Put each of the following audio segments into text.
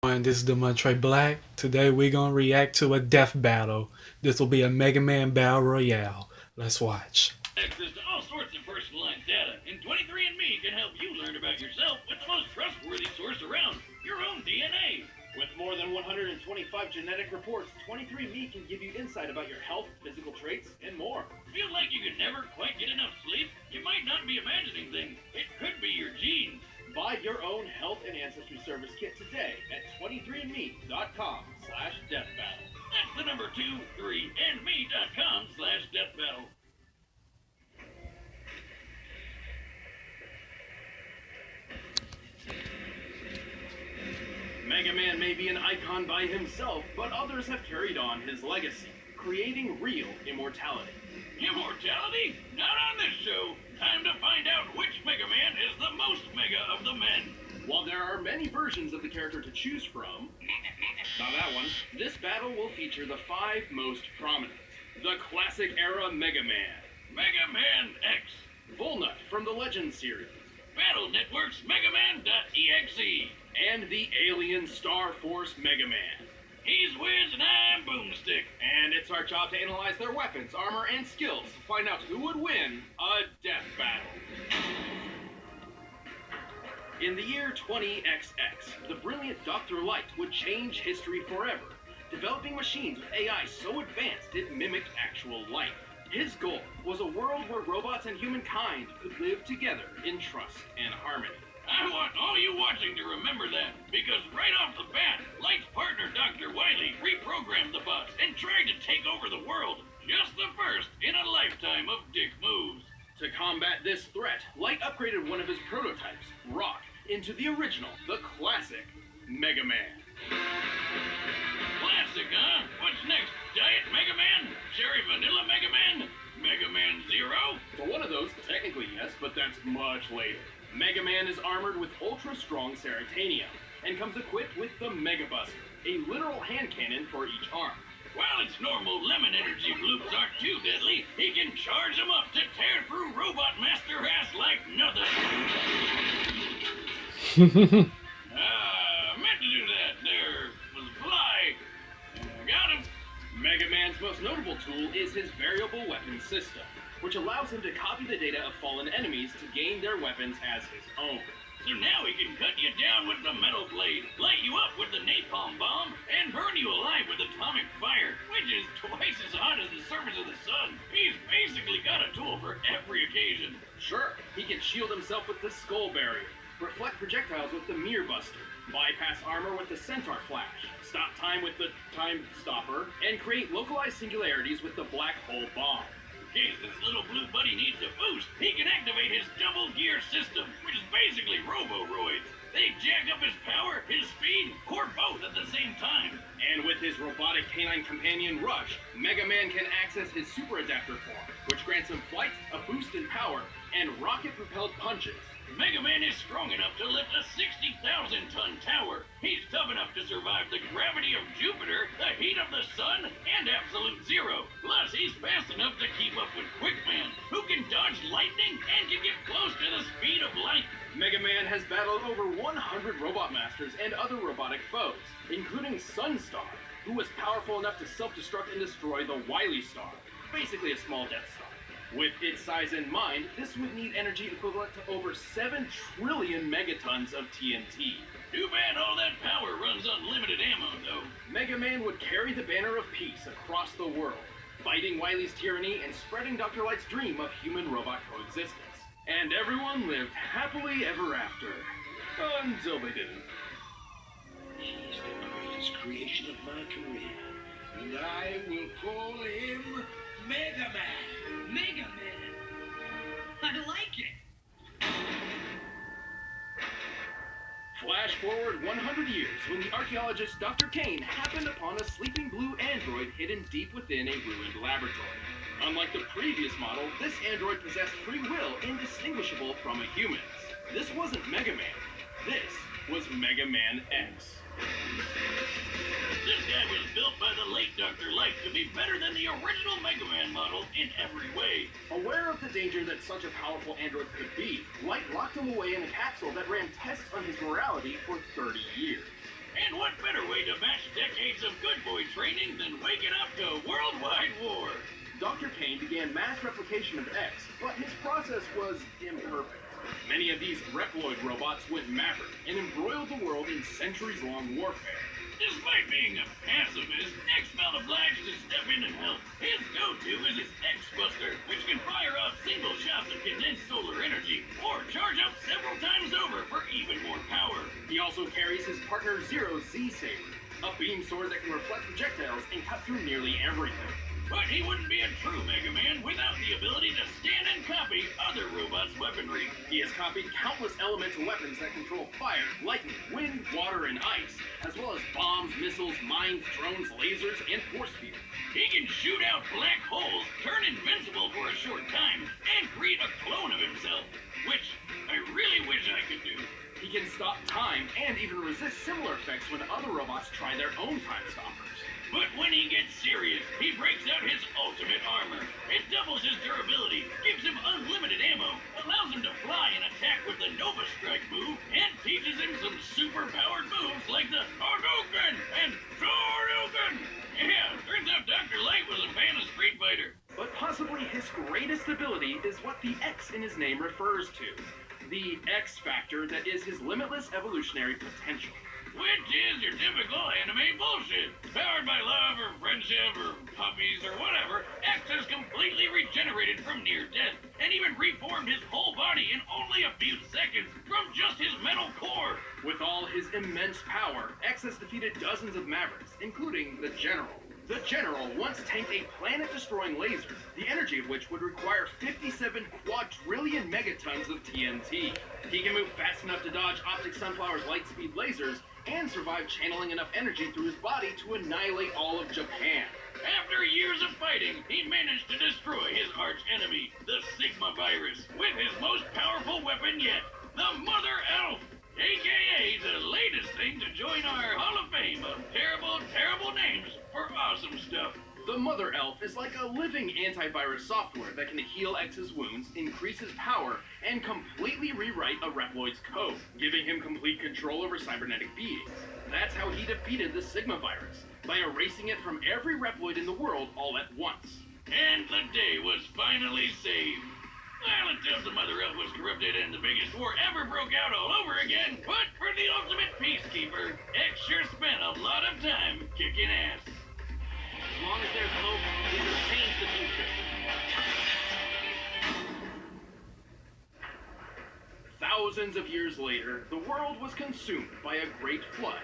And this is Demontre Black. Today we're gonna react to a death battle. This will be a Mega Man Battle Royale. Let's watch. Access to all sorts of personalized data, and 23andMe can help you learn about yourself with the most trustworthy source around, your own DNA. With more than 125 genetic reports, 23andMe can give you insight about your health, physical traits, and more. Feel like you can never quite get enough sleep? You might not be imagining things. It could be your genes. Buy your own health and ancestry service kit today at 23andme.com/deathbattle. That's the number 23andme.com/deathbattle. Mega Man may be an icon by himself, but others have carried on his legacy, creating real immortality. Immortality? Not on this show. Time to find out which Mega Man is the most mega of the men. While there are many versions of the character to choose from, not that one, this battle will feature the 5 most prominent. The classic era Mega Man, Mega Man X, Volnut from the Legends series, Battle Network's Mega Man.exe, and the Alien Star Force Mega Man. He's Wiz and I'm Boomstick. And it's our job to analyze their weapons, armor, and skills to find out who would win a death battle. In the year 20XX, the brilliant Dr. Light would change history forever, developing machines with AI so advanced it mimicked actual life. His goal was a world where robots and humankind could live together in trust and harmony. I want all you watching to remember that, because right off the bat, Light's partner Dr. Wily reprogrammed the bots and tried to take over the world. Just the first in a lifetime of dick moves. To combat this threat, Light upgraded one of his prototypes, Rock, into the original, the classic, Mega Man. Classic, huh? What's next? Diet Mega Man? Cherry Vanilla Mega Man? Mega Man Zero? For one of those, technically yes, but that's much later. Mega Man is armored with ultra-strong Ceratanium, and comes equipped with the Mega Buster, a literal hand cannon for each arm. While its normal lemon energy bloops aren't too deadly, he can charge them up to tear through Robot Master ass like nothing. Meant to do that. There was a fly. Got him. Mega Man's most notable tool is his variable weapon system, which allows him to copy the data of fallen enemies to gain their weapons as his own. So now he can cut you down with the metal blade, light you up with the napalm bomb, and burn you alive with atomic fire, which is twice as hot as the surface of the sun. He's basically got a tool for every occasion. Sure, he can shield himself with the Skull Barrier, reflect projectiles with the Mirror Buster, bypass armor with the Centaur Flash, stop time with the Time Stopper, and create localized singularities with the Black Hole Bomb. In case this little blue buddy needs a boost, he can activate his double gear system, which is basically Roboroids. They jack up his power, his speed, or both at the same time. And with his robotic canine companion Rush, Mega Man can access his Super Adapter form, which grants him flight, a boost in power, and rocket-propelled punches. Mega Man is strong enough to lift a 60,000-ton tower. He's tough enough to survive the gravity of Jupiter, the heat of the sun, and absolute zero. Plus, he's fast enough to keep up with Quickman, who can dodge lightning and can get close to the speed of light. Mega Man has battled over 100 Robot Masters and other robotic foes, including Sunstar, who was powerful enough to self-destruct and destroy the Wily Star, basically a small Death Star. With its size in mind, this would need energy equivalent to over 7 trillion megatons of TNT. Too bad all that power runs on limited ammo, though. Mega Man would carry the banner of peace across the world, fighting Wily's tyranny and spreading Dr. Light's dream of human-robot coexistence. And everyone lived happily ever after. Until they didn't. He's the greatest creation of my career, and I will call him Mega Man. Mega Man! I like it! Flash forward 100 years when the archaeologist Dr. Kane happened upon a sleeping blue android hidden deep within a ruined laboratory. Unlike the previous model, this android possessed free will indistinguishable from a human's. This wasn't Mega Man. This was Mega Man X. This guy was built by the late Dr. Light to be better than the original Mega Man model in every way. Aware of the danger that such a powerful android could be, Light locked him away in a capsule that ran tests on his morality for 30 years. And what way to match decades of good boy training than waking up to worldwide war. Dr. Kane began mass replication of X, but his process was imperfect. Many of these Reploid robots went maverick and embroiled the world in centuries-long warfare. Despite being a pacifist, X felt obliged to step in and help. His go-to is his X-Buster, which can fire off single shots of condensed solar energy, or charge up several times over for even more power. He also carries his partner Zero's Z-Saber, a beam sword that can reflect projectiles and cut through nearly everything. But he wouldn't be a true Mega Man without the ability to scan and copy other robots' weaponry. He has copied countless elemental weapons that control fire, lightning, wind, water, and ice, as well as bombs, missiles, mines, drones, lasers, and force fields. He can shoot out black holes, turn invincible for a short time, and create a clone of himself, which I really wish I could do. He can stop time and even resist similar effects when other robots try their own time stoppers. But when he gets serious, he breaks out his ultimate armor. It doubles his durability, gives him unlimited ammo, allows him to fly and attack with the Nova Strike move, and teaches him some super-powered moves like the Hadouken and Shoryuken. Yeah, turns out Dr. Light was a fan of Street Fighter. But possibly his greatest ability is what the X in his name refers to. The X factor that is his limitless evolutionary potential. Which is your typical anime bullshit. Powered by love or friendship or puppies or whatever, X has completely regenerated from near death and even reformed his whole body in only a few seconds from just his metal core. With all his immense power, X has defeated dozens of Mavericks, including the General. The General once tanked a planet-destroying laser, the energy of which would require 57 quadrillion megatons of TNT. He can move fast enough to dodge Optic Sunflower's light-speed lasers and survive channeling enough energy through his body to annihilate all of Japan. After years of fighting, he managed to destroy his arch-enemy, the Sigma virus, with his most powerful weapon yet, the Mother Elf, aka the latest thing to join our Hall of Fame of terrible, terrible names for awesome stuff. The Mother Elf is like a living antivirus software that can heal X's wounds, increase his power, and completely rewrite a Reploid's code, giving him complete control over cybernetic beings. That's how he defeated the Sigma virus, by erasing it from every Reploid in the world all at once. And the day was finally saved. Well, until the Mother Elf was corrupted and the biggest war ever broke out all over again, but for the ultimate peacekeeper, X sure spent a lot of time kicking ass. As long as there's hope, we will change the future. Thousands of years later, the world was consumed by a great flood.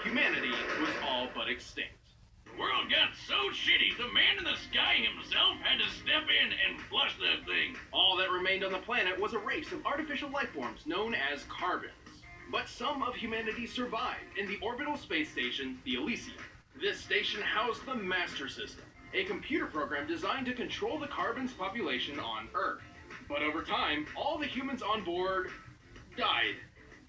Humanity was all but extinct. The world got so shitty, the man in the sky himself had to step in and flush that thing. All that remained on the planet was a race of artificial life forms known as carbons. But some of humanity survived in the orbital space station, the Elysium. This station housed the Master System, a computer program designed to control the carbon's population on Earth. But over time, all the humans on board died.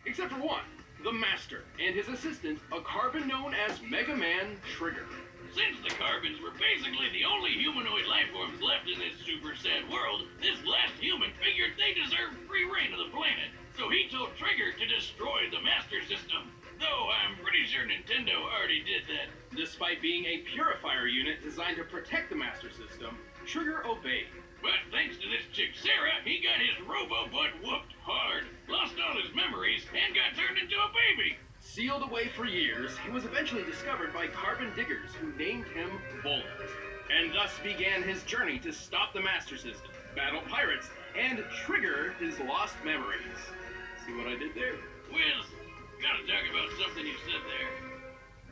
Except for one, the Master, and his assistant, a carbon known as Mega Man Trigger. Since the Carbons were basically the only humanoid life forms left in this super sad world, this last human figured they deserved free reign of the planet. So he told Trigger to destroy the Master System. Though I'm pretty sure Nintendo already did that. Despite being a purifier unit designed to protect the Master System, Trigger obeyed. But thanks to this chick Sarah, he got his robo-butt whooped hard, lost all his memories, and got turned into a baby. Sealed away for years, he was eventually discovered by carbon diggers who named him Volt. And thus began his journey to stop the Master System, battle pirates, and trigger his lost memories. See what I did there? Wiz, gotta talk about something you said there.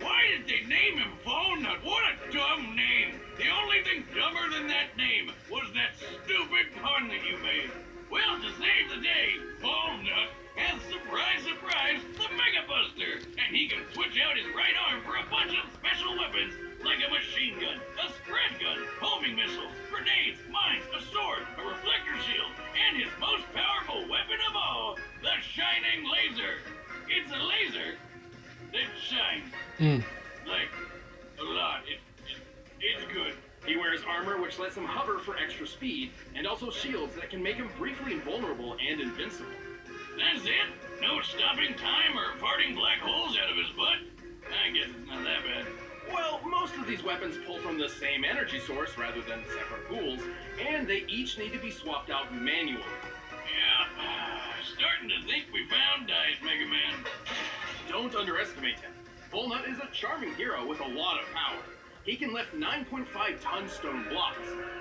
Why did they name him Volnut? What a dumb name! The only thing dumber than that name was that stupid pun that you made. Well, to save the day, Volnut has, surprise, surprise, the Mega Buster! And he can switch out his right arm for a bunch of special weapons like a machine gun, a spread gun, homing missiles, grenades, mines, a sword, a reflector shield, and his most powerful weapon of all, the Shining Laser. It's a laser that shines. Like, a lot. It's good. He wears armor which lets him hover for extra speed, and also shields that can make him briefly invulnerable and invincible. That's it? No stopping time or farting black holes out of his butt? I guess it's not Most of these weapons pull from the same energy source rather than separate pools, and they each need to be swapped out manually. Yeah, starting to think we found Diet Mega Man. Don't underestimate him. Volnut is a charming hero with a lot of power. He can lift 9.5-ton stone blocks,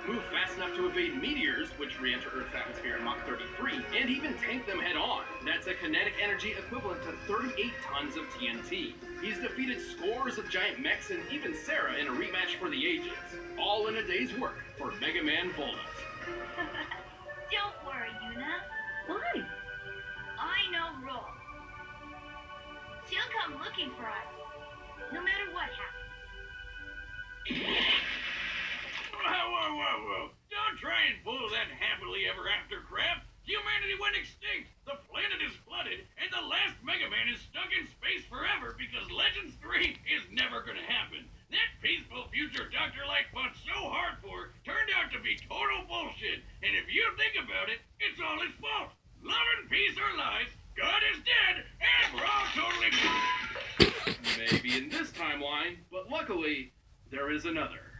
move fast enough to evade meteors, which re-enter Earth's atmosphere at Mach 33, and even tank them head-on. That's a kinetic energy equivalent to 38 tons of TNT. He's defeated scores of giant mechs and even Sarah in a rematch for the ages. All in a day's work for Mega Man Volnut. Don't worry, Yuna. Why? I know Roll. She'll come looking for us, no matter what happens. Whoa. Don't try and pull that happily ever after crap. Humanity went extinct, the planet is flooded, and the last Mega Man is stuck in space forever because Legends 3 is never gonna happen. That peaceful future Dr. Light fought so hard for turned out to be total bullshit, and if you think about it, it's all his fault. Love and peace are lies, God is dead, and we're all totally... Maybe in this timeline, but luckily, there is another.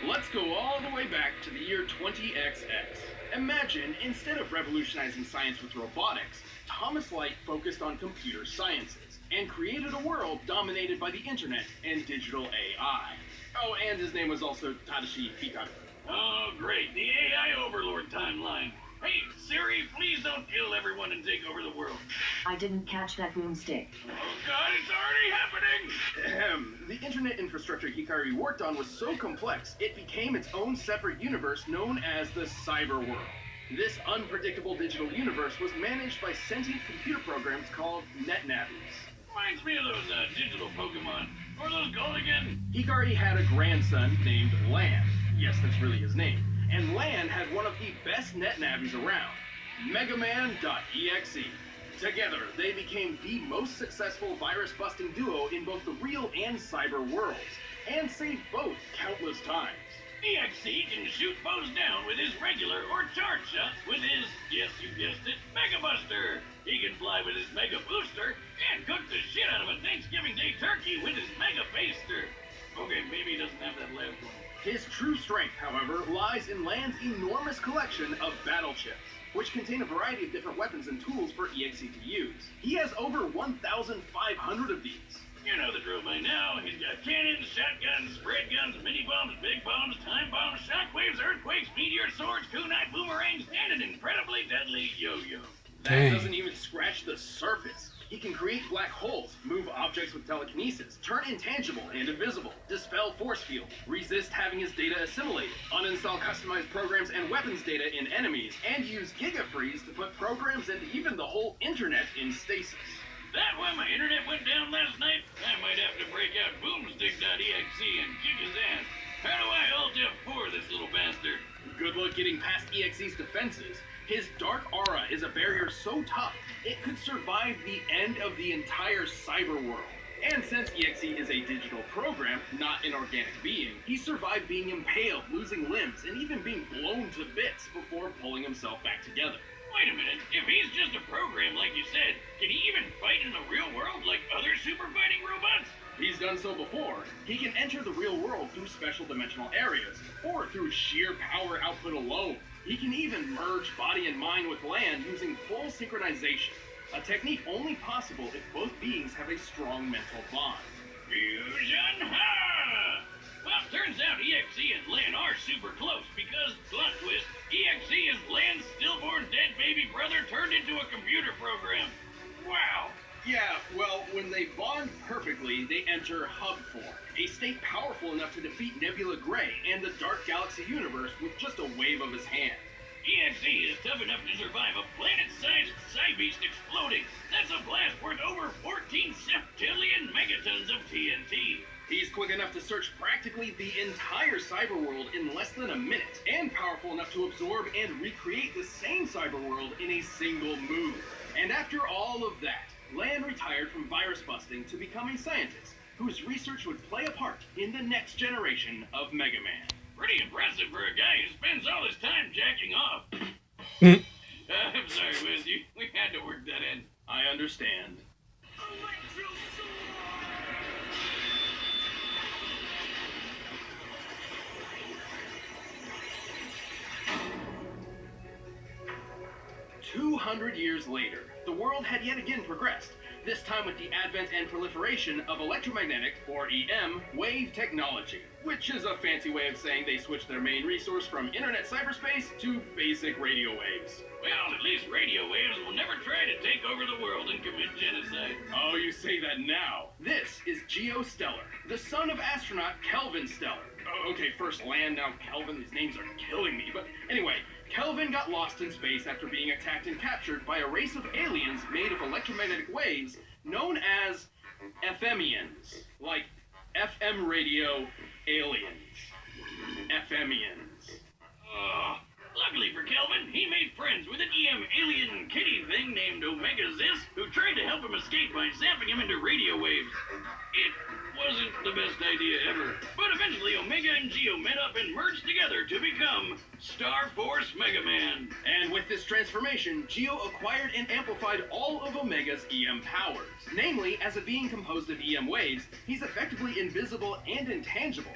Let's go all the way back to the year 20XX. Imagine, instead of revolutionizing science with robotics, Thomas Light focused on computer sciences and created a world dominated by the internet and digital AI. Oh, and his name was also Tadashi Hikaru. Oh, great, the AI Overlord timeline. Hey, Siri, please don't kill everyone and take over the world. I didn't catch that boomstick. Oh God, it's already happening! The internet infrastructure Hikari worked on was so complex, it became its own separate universe known as the Cyber World. This unpredictable digital universe was managed by sentient computer programs called NetNavis. Reminds me of those digital Pokemon. What are those called again? Hikari had a grandson named Lan. Yes, that's really his name. And Lan had one of the best NetNavis around, Megaman.exe. Together, they became the most successful virus-busting duo in both the real and cyber worlds, and saved both countless times. EXE can shoot foes down with his regular or charge shots with his, yes you guessed it, Mega Buster. He can fly with his Mega Booster and cook the shit out of a Thanksgiving Day turkey with his Mega Baster. Okay, maybe he doesn't have that last one. His true strength, however, lies in Lan's enormous collection of battle chips, which contain a variety of different weapons and tools for EXE to use. He has over 1,500 of these. You know the drill by now. He's got cannons, shotguns, spread guns, mini bombs, big bombs, time bombs, shockwaves, earthquakes, meteor swords, kunai boomerangs, and an incredibly deadly yo-yo. That doesn't even scratch the surface. He can create black holes, move objects with telekinesis, turn intangible and invisible, dispel force field, resist having his data assimilated, uninstall customized programs and weapons data in enemies, and use GigaFreeze to put programs and even the whole internet in stasis. That why my internet went down last night? I might have to break out boomstick.exe and kick his ass. How do I Alt F4 this little bastard? Good luck getting past EXE's defenses. His dark aura is a barrier so tough, it could survive the end of the entire cyber world. And since EXE is a digital program, not an organic being, he survived being impaled, losing limbs, and even being blown to bits before pulling himself back together. Wait a minute, if he's just a program like you said, can he even fight in the real world like other super fighting robots? He's done so before. He can enter the real world through special dimensional areas, or through sheer power output alone. He can even merge body and mind with Lan using full synchronization, a technique only possible if both beings have a strong mental bond. Fusion ha! Well, turns out EXE and Lan are super close because, plot twist, EXE is Lan's stillborn dead baby brother turned into a computer program. Wow! Yeah, well, when they bond perfectly, they enter Hub form, a state powerful enough to defeat Nebula Gray and the Dark Galaxy universe with just a wave of his hand. EXE is tough enough to survive a planet-sized Psybeast exploding. That's a blast worth over 14 septillion megatons of TNT. He's quick enough to search practically the entire cyber world in less than a minute, and powerful enough to absorb and recreate the same cyber world in a single move. And after all of that, Lan retired from virus busting to become a scientist whose research would play a part in the next generation of Mega Man. Pretty impressive for a guy who spends all his time jacking off. I'm sorry, Wiz, we had to work that in. I understand. Electro Sword! 200 years later, the world had yet again progressed, this time with the advent and proliferation of electromagnetic, or EM, wave technology, which is a fancy way of saying they switched their main resource from internet cyberspace to basic radio waves. Well, at least radio waves will never try to take over the world and commit genocide. Oh, you say that now. This is Geo Stellar, the son of astronaut Kelvin Stellar. Oh, okay, first Land, now Kelvin. These names are killing me. But anyway, Kelvin got lost in space after being attacked and captured by a race of aliens made of electromagnetic waves known as FMians. Like FM radio aliens. FMians. Luckily for Kelvin, he made friends with an EM alien kitty thing named Omega Zis, who tried to help him escape by zapping him into radio waves. It wasn't the best idea ever, but eventually Omega and Geo met up and merged together to become Star Force Mega Man. And with this transformation, Geo acquired and amplified all of Omega's EM powers. Namely, as a being composed of EM waves, he's effectively invisible and intangible.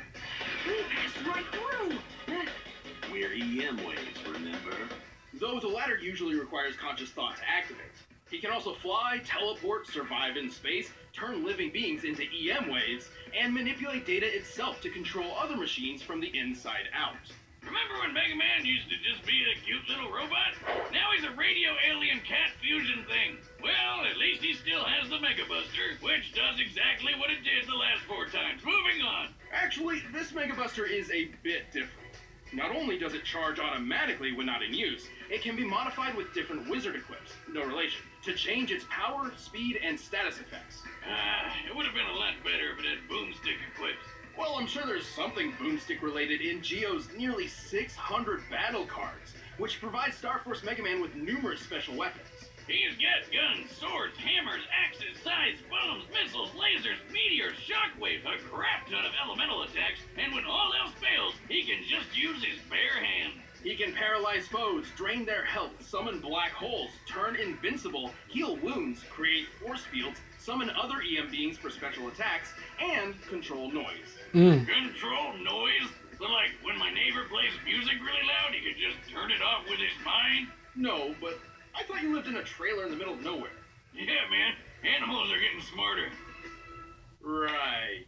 We passed right through. We're EM waves, remember? Though the latter usually requires conscious thought to activate. He can also fly, teleport, survive in space, turn living beings into EM waves, and manipulate data itself to control other machines from the inside out. Remember when Mega Man used to just be a cute little robot? Now he's a radio alien cat fusion thing. Well, at least he still has the Mega Buster, which does exactly what it did the last 4 times. Moving on. Actually, this Mega Buster is a bit different. Not only does it charge automatically when not in use, it can be modified with different wizard equips, no relation, to change its power, speed, and status effects. It would have been a lot better if it had boomstick equips. Well, I'm sure there's something boomstick related in Geo's nearly 600 battle cards, which provide Star Force Mega Man with numerous special weapons. He's got guns, swords, hammers, axes, scythes, bombs, missiles, lasers, meteors, shockwaves, a crap ton of elemental attacks, and when all else fails, he can just use his bare hands. He can paralyze foes, drain their health, summon black holes, turn invincible, heal wounds, create force fields, summon other EM beings for special attacks, and control noise. Control noise? So like, when my neighbor plays music really loud, he can just turn it off with his mind? No, but I thought you lived in a trailer in the middle of nowhere. Yeah, man. Animals are getting smarter. Right.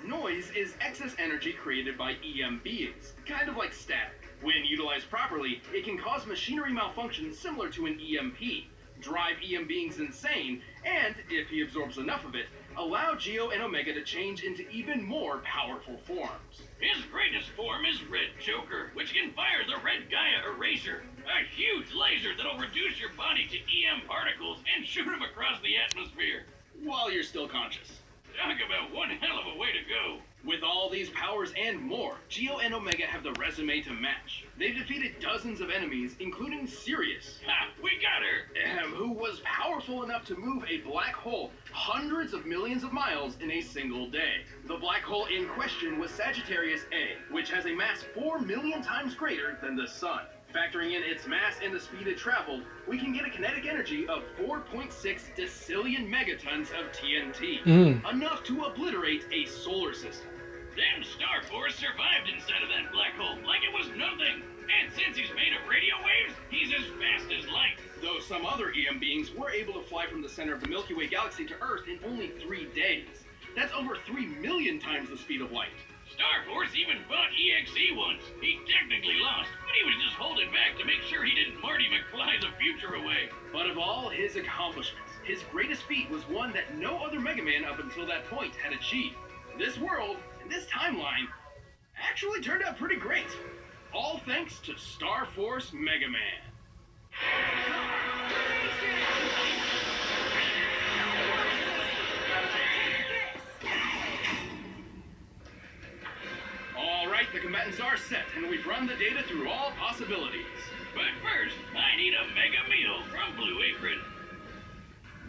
Noise is excess energy created by EM beings, kind of like static. When utilized properly, it can cause machinery malfunction similar to an EMP, drive EM beings insane, and, if he absorbs enough of it, allow Geo and Omega to change into even more powerful forms. His greatest form is Red Joker, which can fire the Red Gaia Eraser, a huge laser that'll reduce your body to EM particles and shoot them across the atmosphere. While you're still conscious. Talk about one hell of a way to go. With all these powers and more, Geo and Omega have the resume to match. They've defeated dozens of enemies, including Sirius, Ha! We got her! who was powerful enough to move a black hole hundreds of millions of miles in a single day. The black hole in question was Sagittarius A, which has a mass 4 million times greater than the Sun. Factoring in its mass and the speed it traveled, we can get a kinetic energy of 4.6 decillion megatons of TNT, enough to obliterate a solar system. Then Star Force survived inside of that black hole like it was nothing. And since he's made of radio waves, he's as fast as light. Though some other EM beings were able to fly from the center of the Milky Way galaxy to Earth in only 3 days. That's over 3 million times the speed of light. Star Force even fought EXE once. He technically lost, but he was just holding back to make sure he didn't Marty McFly the future away. But of all his accomplishments, his greatest feat was one that no other Mega Man up until that point had achieved. This world, and this timeline, actually turned out pretty great. All thanks to Star Force Mega Man. Alright, the combatants are set, and we've run the data through all possibilities. But first, I need a mega meal from Blue Apron.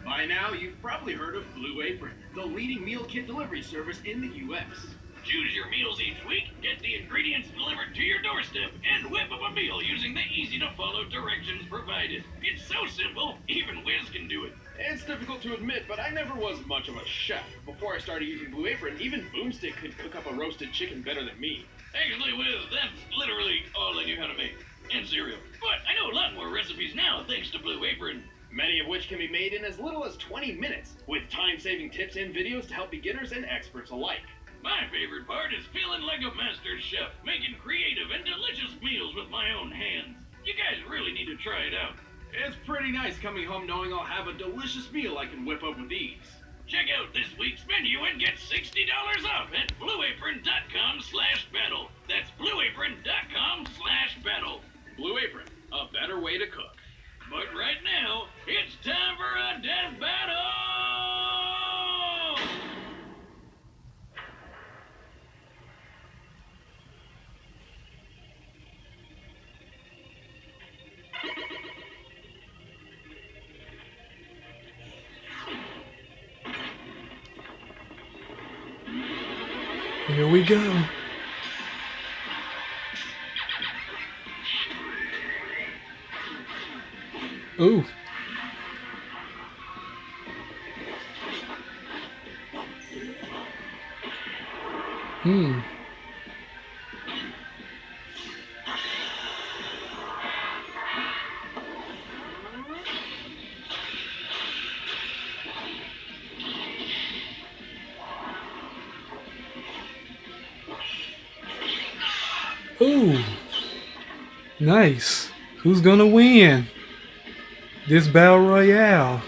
By now, you've probably heard of Blue Apron, the leading meal kit delivery service in the U.S. Choose your meals each week, get the ingredients delivered to your doorstep, and whip up a meal using the easy-to-follow directions provided. It's so simple, even Wiz can do it. It's difficult to admit, but I never was much of a chef. Before I started using Blue Apron, even Boomstick could cook up a roasted chicken better than me. Actually, Wiz, that's literally all I knew how to make. and cereal. But I know a lot more recipes now thanks to Blue Apron. Many of which can be made in as little as 20 minutes, with time-saving tips and videos to help beginners and experts alike. My favorite part is feeling like a master chef, making creative and delicious meals with my own hands. You guys really need to try it out. It's pretty nice coming home knowing I'll have a delicious meal I can whip up with ease. Check out this week's menu and get $60 off at blueapron.com/battle. That's blueapron.com/battle. Blue Apron, a better way to cook. But right now, it's time for a death battle! Here we go. Ooh. Hmm. Ooh. Nice. Who's gonna win this battle royale?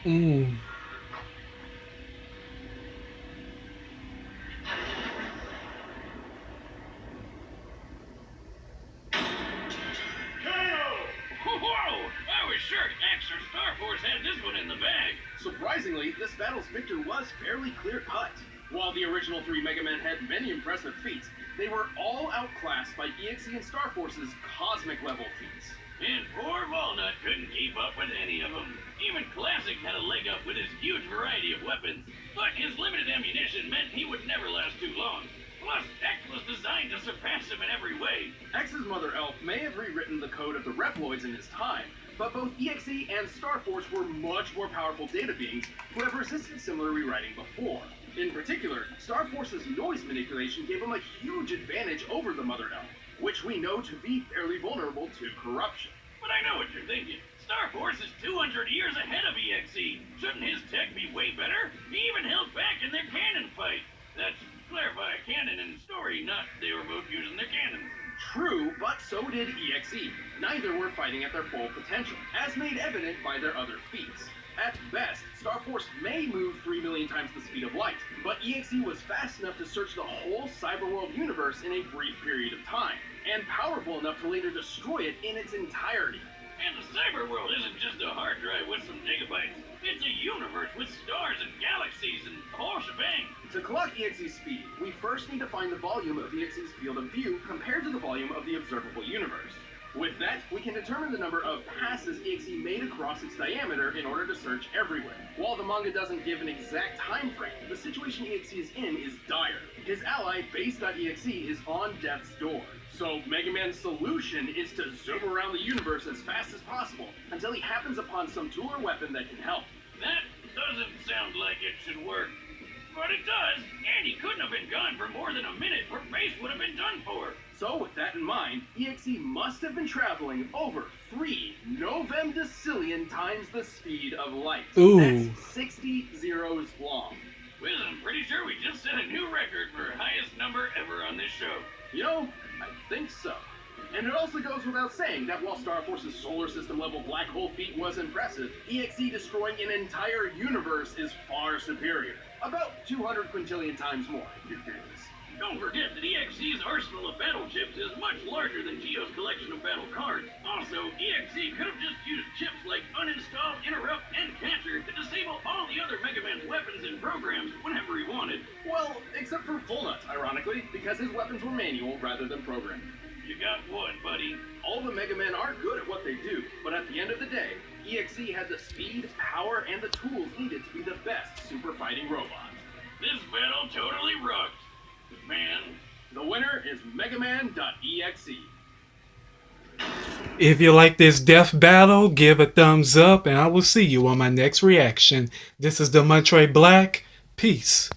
Ooh. Whoa! I was sure X or Star Force had this one in the bag. Surprisingly, this battle's victor was fairly clear-cut. While the original three Mega Men had many impressive feats, they were all outclassed by EXE and Star Force's cosmic-level feats. And poor Walnut couldn't keep up with any of them. Even Classic had a leg up with his huge variety of weapons, but his limited ammunition meant he would never last too long. Plus, X was designed to surpass him in every way. X's Mother Elf may have rewritten the code of the Reploids in his time, but both EXE and Star Force were much more powerful data beings who have resisted similar rewriting before. In particular, Star Force's noise manipulation gave him a huge advantage over the Mother Elf, which we know to be fairly vulnerable to corruption. But I know what you're thinking. Star Force is 200 years ahead of EXE. Shouldn't his tech be way better? He even held back in their cannon fight. That's, clarify, canon and story, not they were both using their cannons. True, but so did EXE. Neither were fighting at their full potential, as made evident by their other feats. At best, Star Force may move 3 million times the speed of light, but EXE was fast enough to search the whole Cyberworld universe in a brief period of time, and powerful enough to later destroy it in its entirety. And the cyberworld isn't just a hard drive with some gigabytes. It's a universe with stars and galaxies and the whole shebang. To clock EXE's speed, we first need to find the volume of EXE's field of view compared to the volume of the observable universe. With that, we can determine the number of passes EXE made across its diameter in order to search everywhere. While the manga doesn't give an exact time frame, the situation EXE is in is dire. His ally, Base.exe, is on death's door. So Mega Man's solution is to zoom around the universe as fast as possible until he happens upon some tool or weapon that can help. That doesn't sound like it should work. But it does, and he couldn't have been gone for more than a minute or Base would have been done for. So with that in mind, EXE must have been traveling over 3 novemdecillion times the speed of light. Ooh. That's 60 zeros long. Wiz, I'm pretty sure we just set a new record for highest number ever on this show. You know, I think so. And it also goes without saying that while Star Force's solar system level black hole feat was impressive, EXE destroying an entire universe is far superior. About 200 quintillion times more, if you're curious. Don't forget that EXE's arsenal of battle chips is much larger than Geo's collection of battle cards. Also, EXE could have just used chips like uninstall, interrupt, and capture to disable all the other Mega Man's weapons and programs whenever he wanted. Well, except for Full Nut, ironically, because his weapons were manual rather than programmed. You got one, buddy. All the Mega Men are good at what they do, but at the end of the day, EXE had the speed, power, and the tools needed to be the best super fighting robot. This battle totally rocked. Man. The winner is Megaman.exe. If you like this death battle, give a thumbs up, and I will see you on my next reaction. This is the Montre Black. Peace.